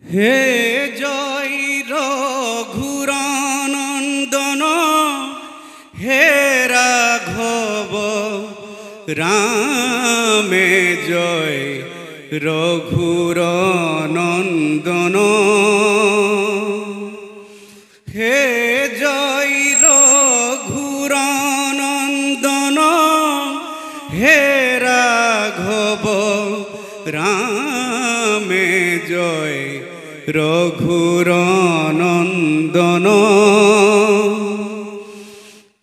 হে জয় রঘুরানন্দন হে রাঘব রামে জয় রঘুরানন্দন হে জয় রঘুরানন্দন হে রাঘব রামে জয় রঘুরানন্দন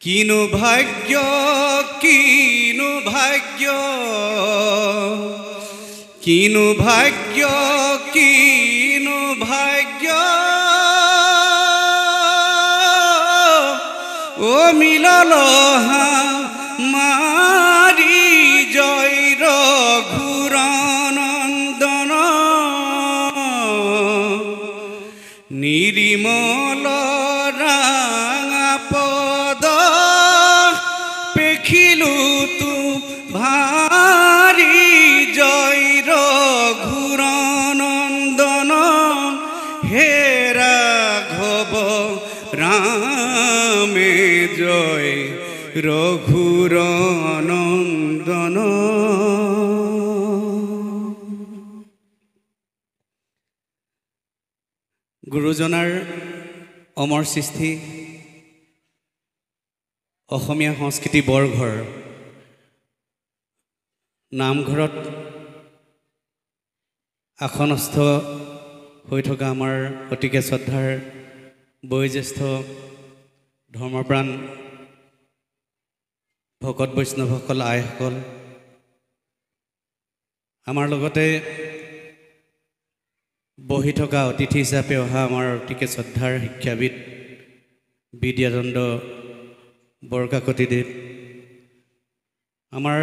কিনু ভাগ্য কিনু ভাগ্য কিনু ভাগ্য কিনু ভাগ্য ও মিলল মারি জয় রঘুরানন্দন নিরিমল রাঙা পদ পেখিলু তু ভারি জয় রঘুরানন্দন হে রাঘব রামে জয় রঘুরানন্দন। গুৰুজনাৰ অমৰ সৃষ্টি অসমীয়া সংস্কৃতি বৰঘৰ নামঘৰত আসনস্থ হৈ থকা আমাৰ অতিকে শ্ৰদ্ধাৰ বয়োজ্যেষ্ঠ ধৰ্মপ্ৰাণ ভকত বৈষ্ণৱসকল আইসকল আমাৰ লগতে বহি থকা অতিথি হিচাপে অহা আমাৰ অতিকে শ্ৰদ্ধাৰ শিক্ষাবিদ বিদ্যাদণ্ড বৰকাকতিদেৱ আমাৰ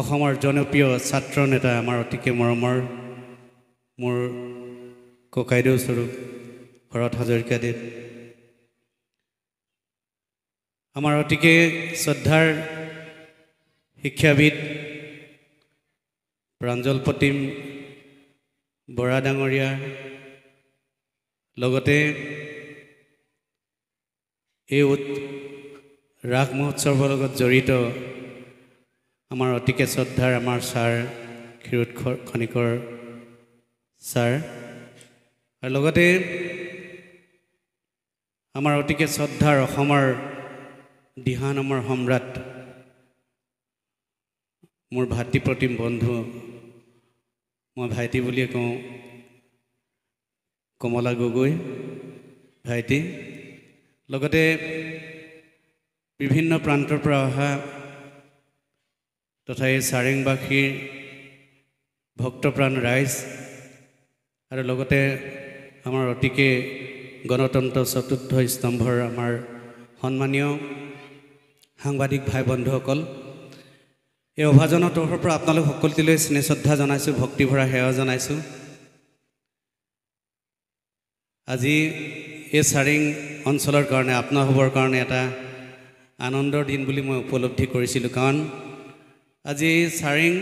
অসমৰ জনপ্ৰিয় ছাত্ৰ নেতা আমাৰ অতিকে মৰমৰ মোৰ ককাইদেউ স্বৰূপ ভৰত হাজৰিকাদেৱ আমাৰ অতিকে শ্ৰদ্ধাৰ শিক্ষাবিদ প্ৰাঞ্জল প্ৰতিম বৰা ডাঙৰীয়া লগতে এই ৰাস মহোৎসৱৰ লগত জড়িত আমাৰ অতিকে শ্ৰদ্ধাৰ আমাৰ ছাৰ ক্ষীৰোদ খনিকৰ ছাৰ আৰু লগতে আমাৰ অতিকে শ্ৰদ্ধাৰ অসমৰ দিহানামৰ সম্ৰাট মোৰ ভাতৃপ্ৰতিম বন্ধু মই ভাইটি বুলিয়ে কওঁ কমলা গগৈ ভাইটি লগতে বিভিন্ন প্ৰান্তৰ পৰা অহা তথা এই চাৰেংবাসীৰ ভক্তপ্ৰাণ ৰাইজ আৰু লগতে আমাৰ অতিকে গণতন্ত্ৰ চতুৰ্থ স্তম্ভৰ আমাৰ সন্মানীয় সাংবাদিক ভাই বন্ধুসকল এই অভাজনৰ তৰফৰ পৰা আপোনালোক সকলোলৈ স্নেহ শ্ৰদ্ধা জনাইছোঁ ভক্তিভৰা সেৱা জনাইছোঁ। আজি এই চাৰিং অঞ্চলৰ কাৰণে আপোনালোকৰ কাৰণে এটা আনন্দৰ দিন বুলি মই উপলব্ধি কৰিছিলোঁ কাৰণ আজি চাৰিং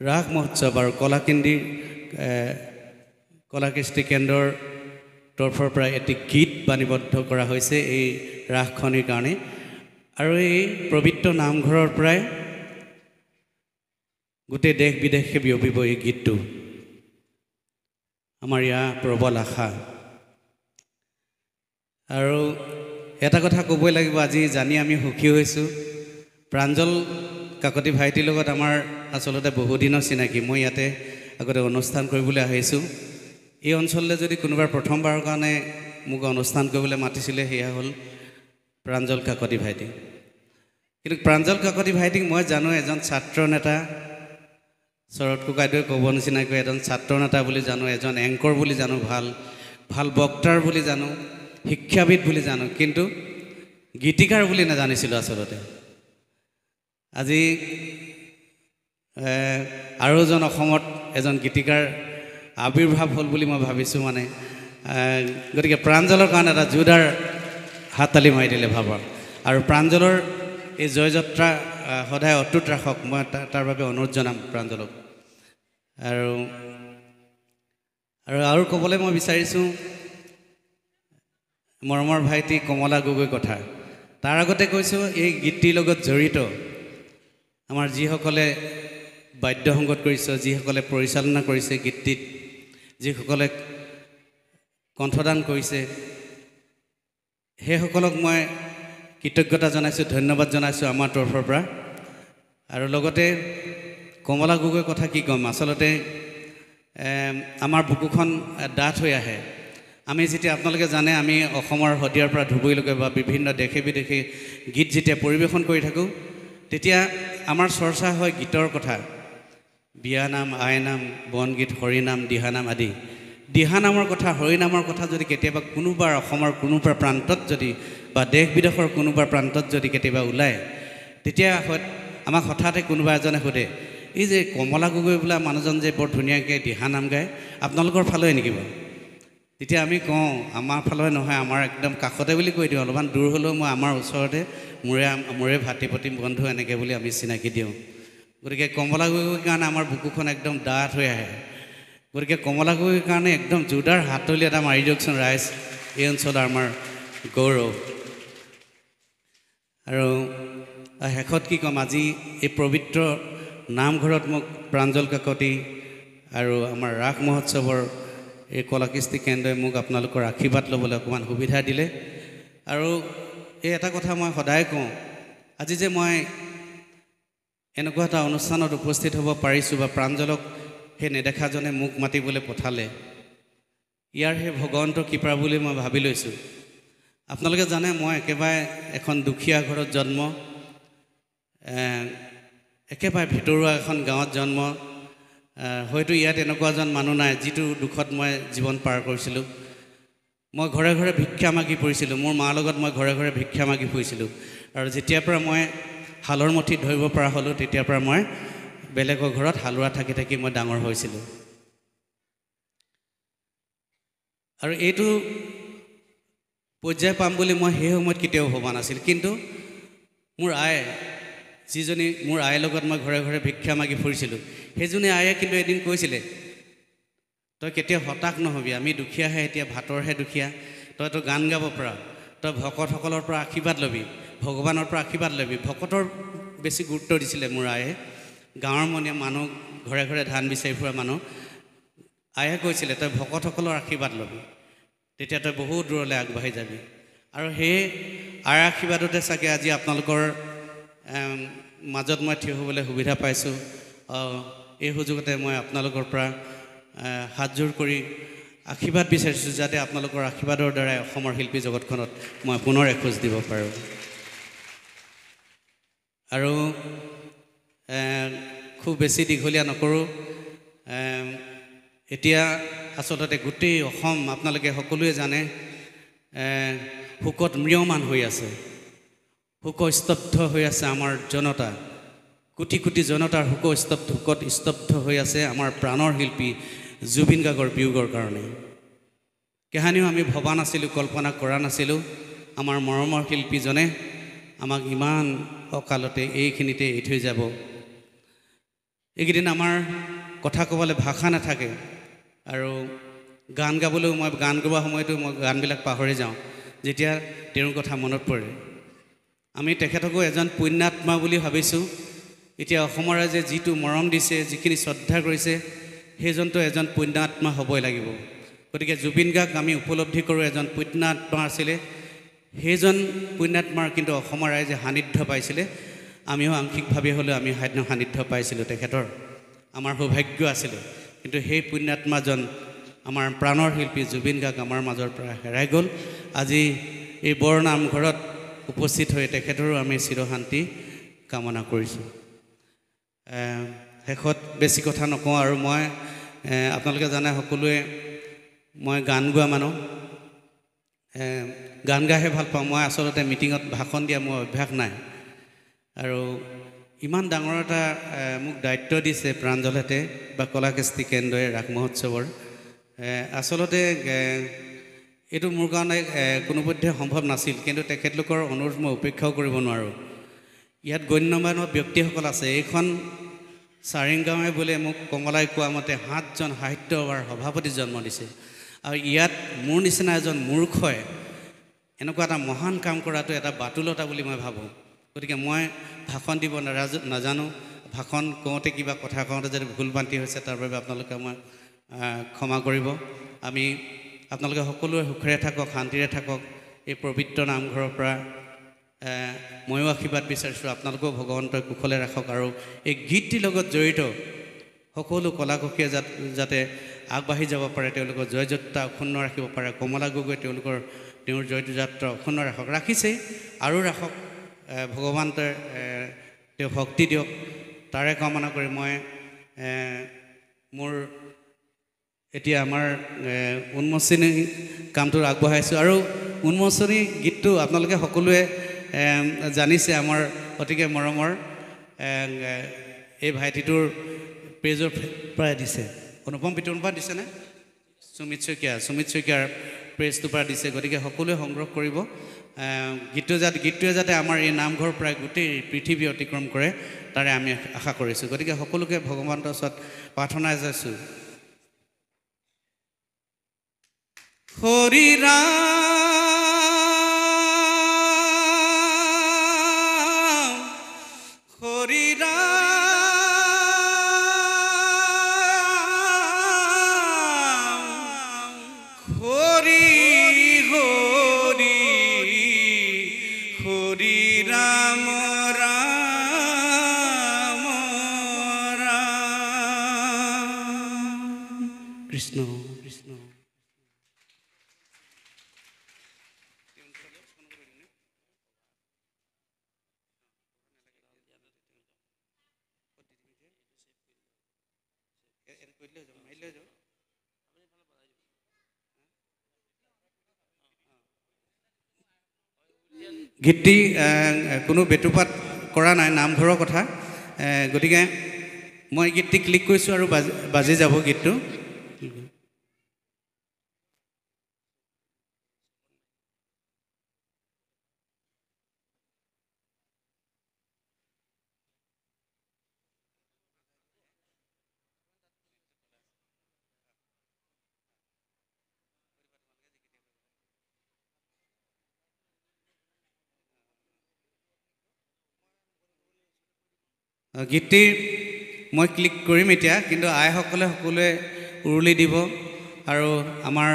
ৰাস মহোৎসৱ আৰু কলাকৃষ্টি কেন্দ্ৰৰ তৰফৰ পৰা এটি গীত বাণীবদ্ধ কৰা হৈছে এই ৰাসখনিৰ কাৰণে আৰু এই পবিত্ৰ নামঘৰৰ পৰাই গোটেই দেশ বিদেশে বিয়পিব এই গীতটো আমাৰ ইয়াৰ প্ৰবল আশা আৰু এটা কথা ক'বই লাগিব আজি জানি আমি সুখী হৈছোঁ প্ৰাঞ্জল কাকতি ভাইটিৰ লগত আমাৰ আচলতে বহুদিনৰ চিনাকি মই ইয়াতে আগতে অনুষ্ঠান কৰিবলৈ আহিছোঁ এই অঞ্চললৈ যদি কোনোবাৰ প্ৰথমবাৰৰ কাৰণে মোক অনুষ্ঠান কৰিবলৈ মাতিছিলে সেয়া হ'ল প্ৰাঞ্জল কাকতি ভাইটি কিন্তু প্ৰাঞ্জল কাকতি ভাইটিক মই জানো এজন ছাত্ৰ নেতা শৰৎ ককাইদেৱে ক'ব নিচিনাকৈ এজন ছাত্ৰ নেতা বুলি জানো এজন এংকৰ বুলি জানো ভাল বক্তাৰ বুলি জানো শিক্ষাবিদ বুলি জানো কিন্তু গীতিকাৰ বুলি নাজানিছিলোঁ আচলতে আজি আৰু এজন অসমত এজন গীতিকাৰ আবিৰ্ভাৱ হ'ল বুলি মই ভাবিছোঁ মানে গতিকে প্ৰাঞ্জলৰ কাৰণে এটা জোৰদাৰ হাততালি মাৰি দিলে ভাবৰ আৰু প্ৰাঞ্জলৰ এই জয়যাত্ৰা সদায় অটুট ৰাখক মই তাৰ বাবে অনুৰোধ জনাম প্ৰাঞ্জলক আৰু আৰু ক'বলৈ মই বিচাৰিছোঁ মৰমৰ ভাইটি কমলা গগৈ কথা। তাৰ আগতে কৈছোঁ এই গীতটিৰ লগত জড়িত আমাৰ যিসকলে বাদ্য সংগত কৰিছে, যিসকলে পৰিচালনা কৰিছে গীতটিত, যিসকলে কণ্ঠদান কৰিছে, সেইসকলক মই কৃতজ্ঞতা জনাইছোঁ, ধন্যবাদ জনাইছোঁ আমাৰ তৰফৰ পৰা। আৰু লগতে কমলা গগৈৰ কথা কি ক'ম, আচলতে আমাৰ বুকুখন ডাঠ হৈ আহে। আমি যেতিয়া আপোনালোকে জানে আমি অসমৰ শদিয়াৰ পৰা ধুবুৰীলৈকে বা বিভিন্ন দেশে বিদেশে গীত যেতিয়া পৰিৱেশন কৰি থাকোঁ, তেতিয়া আমাৰ চৰ্চা হয় গীতৰ কথা, বিয়ানাম, আইনাম, বনগীত, হৰিনাম, দিহানাম আদি। দিহানামৰ কথা, হৰিনামৰ কথা যদি কেতিয়াবা কোনোবা অসমৰ কোনোবা প্ৰান্তত যদি বা দেশ বিদেশৰ কোনোবা প্ৰান্তত যদি কেতিয়াবা ওলায়, তেতিয়া আমাক হঠাতে কোনোবা এজনে সোধে, এই যে কমলা গগৈ বোলা মানুহজন যে বৰ ধুনীয়াকৈ দিহানাম গায়, আপোনালোকৰ ফালে নেকি বাৰু? তেতিয়া আমি কওঁ আমাৰ ফালে নহয়, আমাৰ একদম কাষতে বুলি কৈ দিওঁ। অলপমান দূৰ হ'লেও মই আমাৰ ওচৰতে মোৰে ভাতৃ প্ৰতিম বন্ধু এনেকৈ বুলি আমি চিনাকি দিওঁ। গতিকে কমলা গগৈৰ কাৰণে আমাৰ বুকুখন একদম ডাঠ হৈ আহে। গতিকে কমলা গগৈৰ কাৰণে একদম জোৰদাৰ হাততালি এটা মাৰি দিয়কচোন ৰাইজ, এই অঞ্চলৰ আমাৰ গৌৰৱ। আৰু শেষত কি ক'ম, আজি এই পবিত্ৰ নামঘৰত মোক প্ৰাঞ্জল কাকতি আৰু আমাৰ ৰাস মহোৎসৱৰ এই কলাকৃষ্টি কেন্দ্ৰই মোক আপোনালোকৰ আশীৰ্বাদ ল'বলৈ অকণমান সুবিধা দিলে। আৰু এই এটা কথা মই সদায় কওঁ, আজি যে মই এনেকুৱা এটা অনুষ্ঠানত উপস্থিত হ'ব পাৰিছোঁ বা প্ৰাঞ্জলক সেই নেদেখাজনে মোক মাতিবলৈ পঠালে, ইয়াৰ সেই ভগৱন্তৰ কৃপা বুলি মই ভাবি লৈছোঁ। আপোনালোকে জানে মই একেবাৰে এখন দুখীয়া ঘৰত জন্ম, একেবাৰে ভিতৰুৱা এখন গাঁৱত জন্ম। হয়তো ইয়াত এনেকুৱা এজন মানুহ নাই যিটো দুখত মই জীৱন পাৰ কৰিছিলোঁ। মই ঘৰে ঘৰে ভিক্ষা মাগি ফুৰিছিলোঁ, মোৰ মাৰ লগত মই ঘৰে ঘৰে ভিক্ষা মাগি ফুৰিছিলোঁ। আৰু যেতিয়াৰ পৰা মই হালৰ মুঠি ধৰিব পৰা হ'লোঁ, তেতিয়াৰ পৰা মই বেলেগৰ ঘৰত হালোৱা থাকি থাকি মই ডাঙৰ হৈছিলোঁ। আৰু এইটো পৰ্যায় পাম বুলি মই সেই সময়ত কেতিয়াও ভবা নাছিল। কিন্তু মোৰ আই, যিজনী মোৰ আইৰ লগত মই ঘৰে ঘৰে ভিক্ষা মাগি ফুৰিছিলোঁ, সেইজনী আয়ে কিন্তু এদিন কৈছিলে, তই কেতিয়াও হতাশ নহ'বি, আমি দুখীয়াহে, এতিয়া ভাতৰহে দুখীয়া, তইতো গান গাব পৰা, তই ভকতসকলৰ পৰা আশীৰ্বাদ ল'বি, ভগৱানৰ পৰা আশীৰ্বাদ ল'বি। ভকতৰ বেছি গুৰুত্ব দিছিলে মোৰ আয়ে। গাঁৱৰ মানুহ, ঘৰে ঘৰে ধান বিচাৰি ফুৰা মানুহ, আয়ে কৈছিলে তই ভকতসকলৰ আশীৰ্বাদ ল'বি, তেতিয়া তই বহুত দূৰলৈ আগবাঢ়ি যাবি। আৰু সেই আৰ আশীৰ্বাদতে চাগে আজি আপোনালোকৰ মাজত মই থিয় হ'বলৈ সুবিধা পাইছোঁ। এই সুযোগতে মই আপোনালোকৰ পৰা হাতযোৰ কৰি আশীৰ্বাদ বিচাৰিছোঁ, যাতে আপোনালোকৰ আশীৰ্বাদৰ দ্বাৰাই অসমৰ শিল্পী জগতখনত মই পুনৰ এখোজ দিব পাৰোঁ। আৰু খুব বেছি দীঘলীয়া নকৰোঁ। এতিয়া আচলতে গোটেই অসম আপোনালোকে সকলোৱে জানে শোকত ম্ৰিয়মান হৈ আছে, শোকস্তব্ধ হৈ আছে আমাৰ জনতা, কোটি কোটি জনতাৰ শোকত স্তব্ধ হৈ আছে আমাৰ প্ৰাণৰ শিল্পী জুবিন গাৰ্গৰ বিয়োগৰ কাৰণে। কাহানিও আমি ভবা নাছিলোঁ, কল্পনা কৰা নাছিলোঁ আমাৰ মৰমৰ শিল্পীজনে আমাক ইমান অকালতে এইখিনিতে এৰি থৈ যাব। এইকেইদিন আমাৰ কথা ক'বলৈ ভাষা নাথাকে, আৰু গান গাবলৈও মই গান গোৱা সময়তো মই গানবিলাক পাহৰি যাওঁ যেতিয়া তেওঁৰ কথা মনত পৰে। আমি তেখেতকো এজন পুণ্যাত্মা বুলি ভাবিছোঁ। এতিয়া অসমৰ ৰাইজে যিটো মৰম দিছে, যিখিনি শ্ৰদ্ধা কৰিছে, সেইজনটো এজন পুণ্যাত্মা হ'বই লাগিব। গতিকে জুবিন গাৰ্গ আমি উপলব্ধি কৰোঁ এজন পুণ্যাত্মা আছিলে। সেইজন পুণ্যাত্মাৰ কিন্তু অসমৰ ৰাইজে সান্নিধ্য পাইছিলে, আমিও আংশিকভাৱে হ'লেও আমি সান্নিধ্য পাইছিলোঁ তেখেতৰ, আমাৰ সৌভাগ্য আছিলে। কিন্তু সেই পুণ্যাত্মাজন আমাৰ প্ৰাণৰ শিল্পী জুবিন গাৰ্গ আমাৰ মাজৰ পৰা হেৰাই গ'ল। আজি এই বৰনামঘৰত উপস্থিত হৈ তেখেতৰো আমি চিৰশান্তি কামনা কৰিছোঁ। শেষত বেছি কথা নকওঁ, আৰু মই আপোনালোকে জানে সকলোৱে মই গান গোৱা মানুহ, গান গাইহে ভাল পাওঁ। মই আচলতে মিটিঙত ভাষণ দিয়া মোৰ অভ্যাস নাই। আৰু ইমান ডাঙৰ এটা মোক দায়িত্ব দিছে প্ৰাঞ্জলহেঁতে বা কলাকৃষ্টি কেন্দ্ৰই ৰাস মহোৎসৱৰ। আচলতে এইটো মোৰ কাৰণে কোনোপধ্যে সম্ভৱ নাছিল, কিন্তু তেখেতলোকৰ অনুৰোধ মই উপেক্ষাও কৰিব নোৱাৰোঁ। ইয়াত গণ্যমান্য ব্যক্তিসকল আছে, এইখন চাৰিংগাঁৱে বোলে মোক কমলাই কোৱা মতে 7জন সাহিত্য সভাৰ সভাপতি জন্ম দিছে আৰু ইয়াত মোৰ নিচিনা এজন মূৰ্খই এনেকুৱা এটা মহান কাম কৰাটো এটা বাতুলতা বুলি মই ভাবোঁ গতিকে মই ভাষণ দিব নাজানো ভাষণ কওঁতে কিবা কথা কওঁতে যদি ভুল ভ্ৰান্তি হৈছে তাৰ বাবে আপোনালোকে মই ক্ষমা কৰিব আমি আপোনালোকে সকলোৱে সুখেৰে থাকক শান্তিৰে থাকক এই পবিত্ৰ নামঘৰৰ পৰা ময়ো আশীৰ্বাদ বিচাৰিছোঁ আপোনালোকেও ভগৱন্তই কুশলে ৰাখক আৰু এই গীতটিৰ লগত জড়িত সকলো কলাকুশলীয়ে যাতে আগবাঢ়ি যাব পাৰে তেওঁলোকৰ জয়যাত্ৰা অক্ষুণ্ণ ৰাখিব পাৰে কমলা গগৈ তেওঁৰ জয়যাত্ৰা অক্ষুণ্ণ ৰাখিছেই আৰু ৰাখক ভগৱন্তই তেওঁ শক্তি দিয়ক তাৰে কামনা কৰি মই মোৰ এতিয়া আমাৰ উন্মোচনী কামটো আগবঢ়াইছোঁ আৰু উন্মোচনী গীতটো আপোনালোকে সকলোৱে জানিছে আমাৰ অতিকে মৰমৰ এই ভাইটিটোৰ পেজৰ পৰাই দিছে অনুপম পিটনৰ পৰা দিছেনে সুমিত শইকীয়াৰ পেজটোৰ পৰা দিছে গতিকে সকলোৱে সংগ্ৰহ কৰিব গীতটোৱে যাতে আমাৰ এই নামঘৰ প্ৰায় গোটেই পৃথিৱী অতিক্ৰম কৰে তাৰে আমি আশা কৰিছোঁ গতিকে সকলোকে ভগৱন্তৰ ওচৰত প্ৰাৰ্থনা যাইছোঁ হৰি ৰাম হৰি ৰাম হৰি হৰি হৰি ৰাম ৰাম ৰাম কৃষ্ণ কৃষ্ণ গীতটি কোনো বেটুপাত কৰা নাই নামঘৰৰ কথা গতিকে মই গীতটি ক্লিক কৰিছোঁ আৰু বাজি যাব গীতটো গীতটিৰ মই ক্লিক কৰিম এতিয়া কিন্তু আইসকলে সকলোৱে উৰুলি দিব আৰু আমাৰ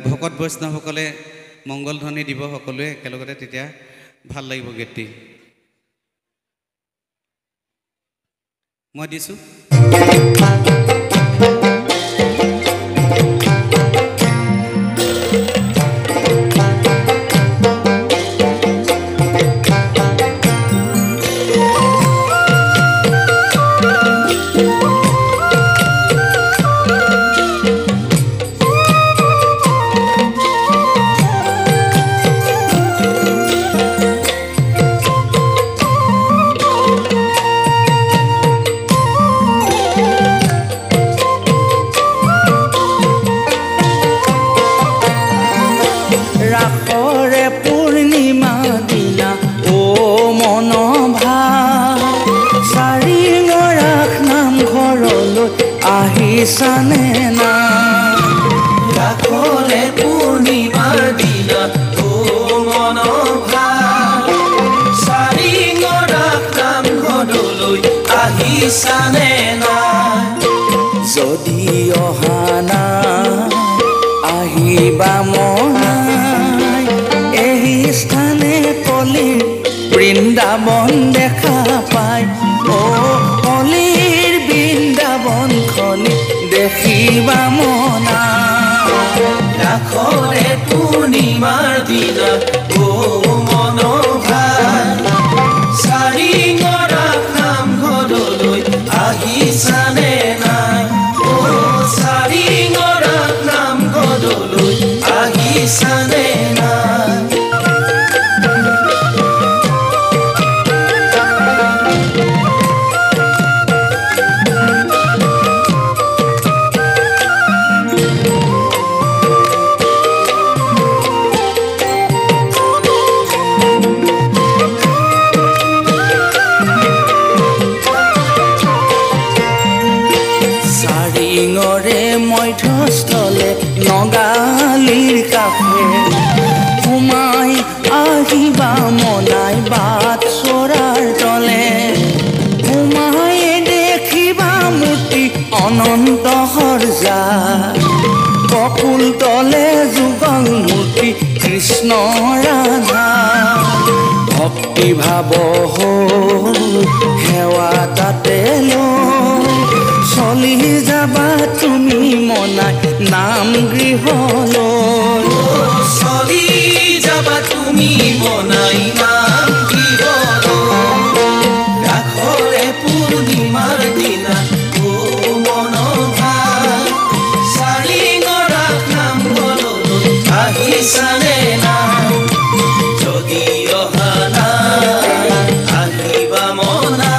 ভকত বৈষ্ণৱসকলে মংগলধ্বনি দিব সকলোৱে একেলগতে তেতিয়া ভাল লাগিব গীতটি মই দিছোঁ যদি অহানা আহিবা মনাই এই স্থানে কলিৰ বৃন্দাবন দেখা পায় ও কলিৰ বৃন্দাবনখনি দেখিবা মনা ৰাখৰে পূৰ্ণিমাৰ দিনা ও মনোভাৱ চাৰিঙৰা নামঘৰলৈ আহিছানে নাই ও চাৰিঙৰা নামঘৰলৈ আহিছানে নাই চাৰিঙৰে মধ্যস্থলে নগালীৰ কাষে সোমাই আহিবা মনাই বাট চৰাৰ তলে সোমাই দেখিবা মূৰ্তি অনন্ত সৰ্জা বকুল তলে যুগল মূৰ্তি কৃষ্ণ ৰাধা ভক্তি ভাৱ সেৱা তাতে লৈ চলি যাবা তুমি মনাই নাম গৃহলৈ চলি যাবা তুমি মনাই নাম গৃহলৈ ৰাখৰে পূৰ্ণিমাৰ দিনা আহিছানে নাই যদি অহা নাই আহিবা মনা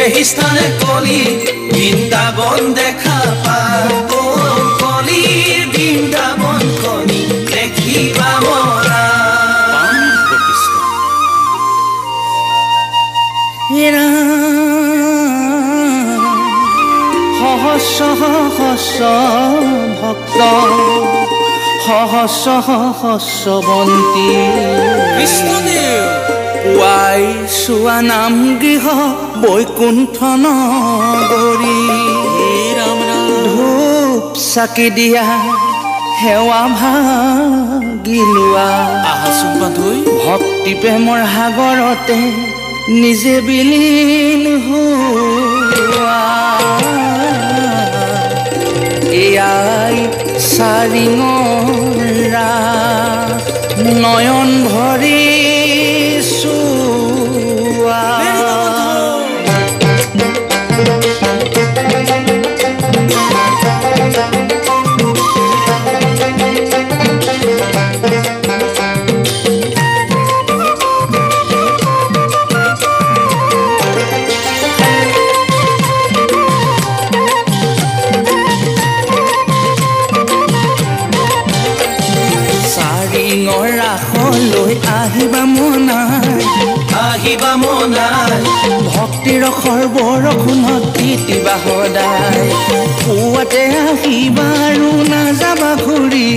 এই স্থানে কলি বৃন্দাবন দেখা পায় কলিৰ বৃন্দাবন কলি দেখিবা মনা সহস্ৰ ভক্ত সহস্ৰবন্তী কৃষ্ণদেৱ পুৱাই চোৱা নাম গৃহ বৈকুণ্ঠ নগৰী ধূপ চাকি দিয়া সেৱা ভাগি লোৱা ভক্তি প্ৰেমৰ সাগৰতে নিজে বিলীন হোৱা এয়াই চাৰিঙৰা নয়ন ভৰি চোৱা আহিবা মনাই ভক্তিৰ সৰ্বৰখুণত তিতিবা সদায় পুৱাতে আহিবা আৰু নাযাবা ঘূৰি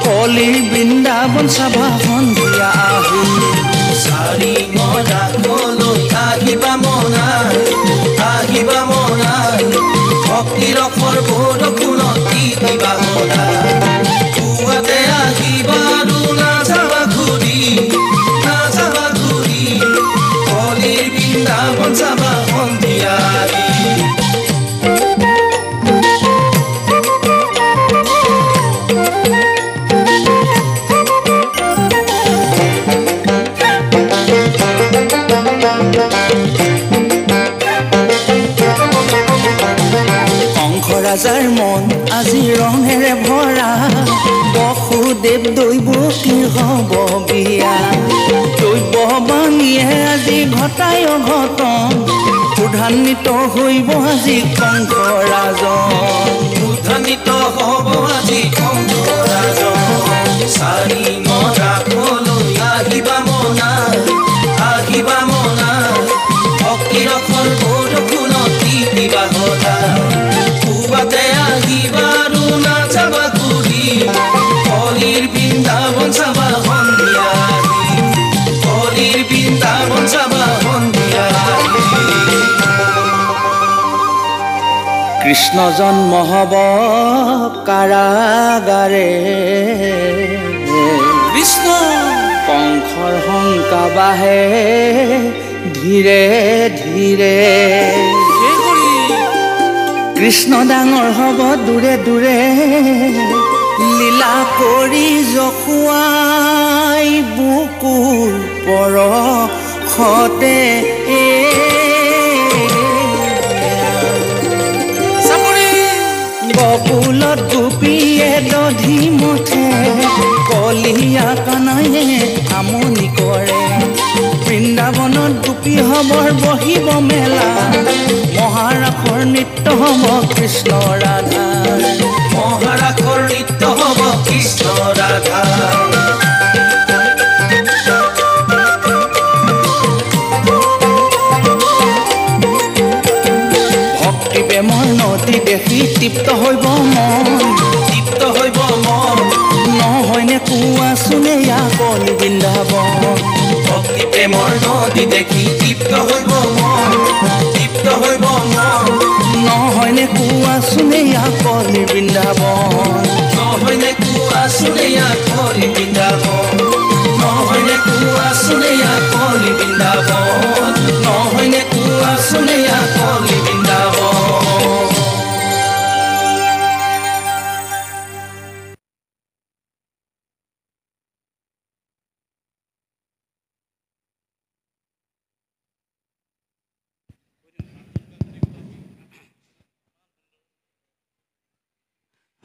কলিৰ বৃন্দাবন চাবা সন্ধিয়া আহি চাৰিঙলৈ আহিবা মনাই ভক্তিৰ সৰ্বৰখুণত তিতিবা সদায় পুৱাতে আহিবা আৰু নাযাবা ঘূৰি কলিৰ বৃন্দাবন চাবা সন্ধিয়া ৰাজাৰ মন আজি ৰঙেৰে ভৰা বসুদেৱ দৈৱকীৰ হব বিয়া দৈৱ বাণীয়ে আজি ঘটাই অঘটন উদ্ধানিত হৈব আজি কংস ৰাজন চাৰিঙৰা কলৈ আহিবা মনাই ভক্তিৰ সৰ্বৰখুণত তিতিবা সদায় পুৱাতে আহিবা আৰু নাযাবা ঘূৰি কলিৰ বৃন্দাবন চাবা সন্ধিয়া কৃষ্ণ জন্ম হব কাৰাগাৰে কৃষ্ণ কংসৰ শংকা বাঢ়ে ধীৰে ধীৰে কৃষ্ণ ডাঙৰ হব দূৰে দূৰে লীলা কৰি জখুৱাই বুকুৰ পৰশতে বকুলত গোপীয়ে দধি মঠে কলিয়া কানায়ে আমনি কৰে বৃন্দাবনত গোপী হবৰ বহিব মেলা মহাৰাসৰ নৃত্য হব কৃষ্ণ ৰাধা মহাৰাসৰ নৃত্য হব কৃষ্ণ ৰাধা তৃপ্ত হইব মন তৃপ্ত হইব মন নহয়নে কোৱাচোনে কলি বৃন্দাবন ভক্তি প্ৰেমৰ নদী দেখি তৃপ্ত হইব মন তৃপ্ত হইব মন নহয়নে কোৱাচোনে কলি বৃন্দাবন নহয়নে কোৱাচোনে কলি বৃন্দাবন নহয়নে কোৱাচোনে কলি বৃন্দাবন নহয়নে কোৱাচোনে কলি বৃন্দাবন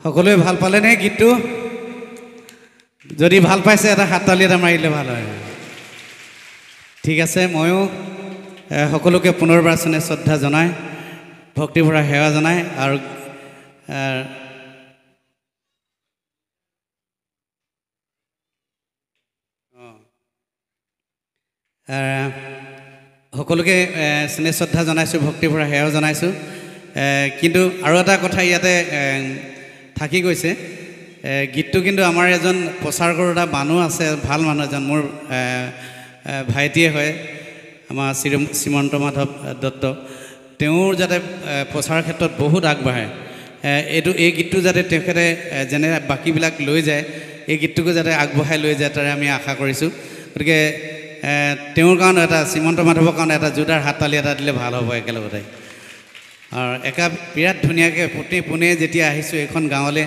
সকলোৱে ভাল পালেনে গীতটো যদি ভাল পাইছে এটা হাততালি এটা মাৰিলে ভাল হয় ঠিক আছে ময়ো সকলোকে পুনৰবাৰ চেনে শ্ৰদ্ধা জনাই ভক্তি ভৰা সেৱা জনাই আৰু সকলোকে চেনে শ্ৰদ্ধা জনাইছোঁ ভক্তি ভৰা সেৱা জনাইছোঁ কিন্তু আৰু এটা কথা ইয়াতে থাকি গৈছে গীতটো কিন্তু আমাৰ এজন প্ৰচাৰ কৰোঁতা মানুহ আছে ভাল মানুহ এজন মোৰ ভাইটিয়ে হয় আমাৰ শ্ৰীমন্ত মাধৱ দত্ত তেওঁৰ যাতে প্ৰচাৰৰ ক্ষেত্ৰত বহুত আগবাঢ়ে এই গীতটো যাতে তেখেতে যেনে বাকীবিলাক লৈ যায় এই গীতটোকো যাতে আগবঢ়াই লৈ যায় তাৰে আমি আশা কৰিছোঁ গতিকে তেওঁৰ কাৰণে এটা শ্ৰীমন্ত মাধৱৰ কাৰণে এটা জোৰদাৰ হাততালি এটা দিলে ভাল হ'ব একেলগতে আৰু একা বিৰাট ধুনীয়াকৈ পোনে যেতিয়া আহিছোঁ এইখন গাঁৱলৈ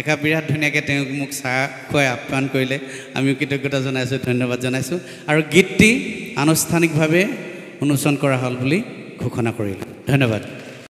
একা বিৰাট ধুনীয়াকৈ তেওঁক মোক চাহ খুৱাই আপ্যায়ন কৰিলে আমিও কৃতজ্ঞতা জনাইছোঁ ধন্যবাদ জনাইছোঁ আৰু গীতটি আনুষ্ঠানিকভাৱে উন্মোচন কৰা হ'ল বুলি ঘোষণা কৰিলোঁ ধন্যবাদ